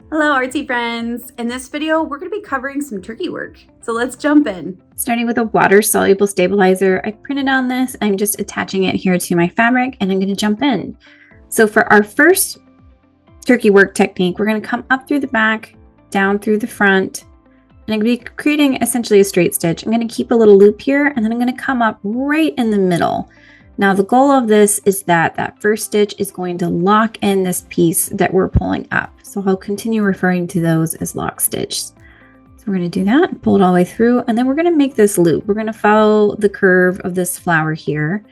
Hello artsy friends! In this video, we're going to be covering some turkey work. So let's jump in. Starting with a water-soluble stabilizer, I printed on this. I'm just attaching it here to my fabric and I'm going to jump in. So for our first turkey work technique, we're going to come up through the back, down through the front, and I'm going to be creating essentially a straight stitch. I'm going to keep a little loop here and then I'm going to come up right in the middle. Now the goal of this is that first stitch is going to lock in this piece that we're pulling up. So I'll continue referring to those as lock stitches. So we're going to do that, pull it all the way through, and then we're going to make this loop. We're going to follow the curve of this flower here,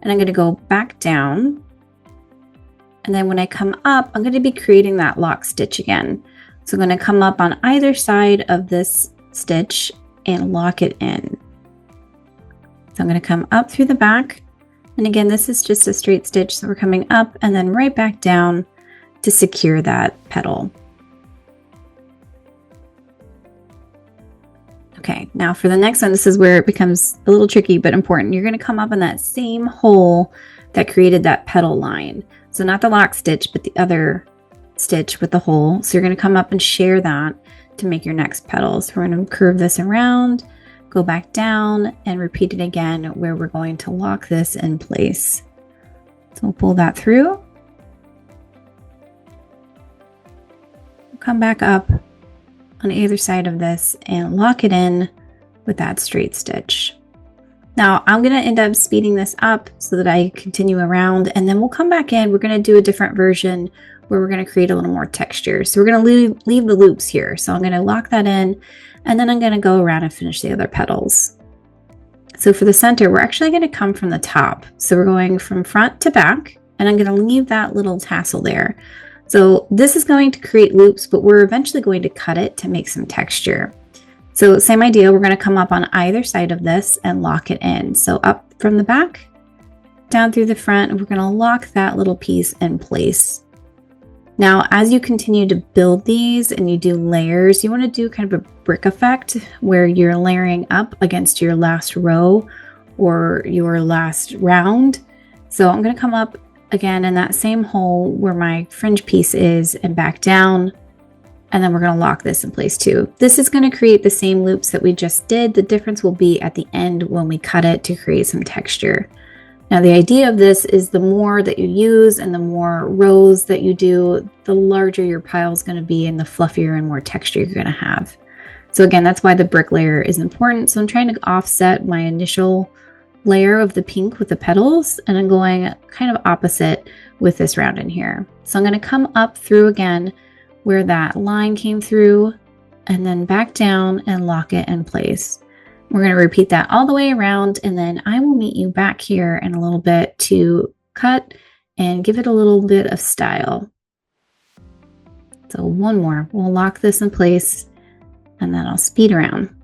and I'm going to go back down. And then when I come up, I'm going to be creating that lock stitch again. So I'm going to come up on either side of this stitch and lock it in. So I'm going to come up through the back. And again, this is just a straight stitch. So we're coming up and then right back down to secure that petal. Okay, now for the next one, this is where it becomes a little tricky but important. You're going to come up in that same hole that created that petal line. So not the lock stitch, but the other stitch with the hole. So you're going to come up and share that to make your next petal. So we're going to curve this around, go back down, and repeat it again where we're going to lock this in place. So we'll pull that through. Come back up on either side of this and lock it in with that straight stitch. Now I'm going to end up speeding this up so that I continue around, and then we'll come back in. We're going to do a different version where we're going to create a little more texture. So we're going to leave the loops here. So I'm going to lock that in, and then I'm going to go around and finish the other petals. So for the center, we're actually going to come from the top. So we're going from front to back, and I'm going to leave that little tassel there. So this is going to create loops, but we're eventually going to cut it to make some texture. So same idea, we're going to come up on either side of this and lock it in. So up from the back, down through the front, and we're going to lock that little piece in place. Now, as you continue to build these and you do layers, you want to do kind of a brick effect where you're layering up against your last row or your last round. So I'm going to come up again in that same hole where my fringe piece is and back down, and then we're going to lock this in place too. This is going to create the same loops that we just did. The difference will be at the end when we cut it to create some texture. Now the idea of this is the more that you use and the more rows that you do, the larger your pile is going to be and the fluffier and more texture you're going to have. So again, that's why the brick layer is important. So I'm trying to offset my initial layer of the pink with the petals, and I'm going kind of opposite with this round in here. So I'm going to come up through again where that line came through, and then back down and lock it in place. We're going to repeat that all the way around, and then I will meet you back here in a little bit to cut and give it a little bit of style. So one more, we'll lock this in place, and then I'll speed around.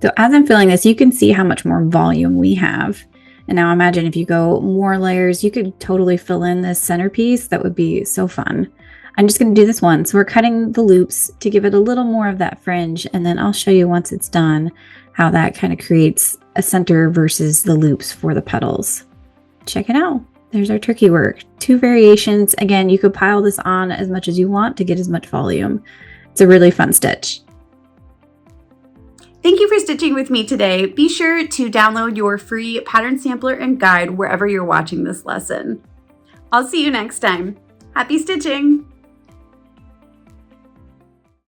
So as I'm filling this, you can see how much more volume we have. And now imagine if you go more layers, you could totally fill in this centerpiece. That would be so fun. I'm just going to do this one. So we're cutting the loops to give it a little more of that fringe. And then I'll show you once it's done how that kind of creates a center versus the loops for the petals. Check it out. There's our turkey work. 2 variations. Again, you could pile this on as much as you want to get as much volume. It's a really fun stitch. Thank you for stitching with me today. Be sure to download your free pattern sampler and guide wherever you're watching this lesson. I'll see you next time. Happy stitching!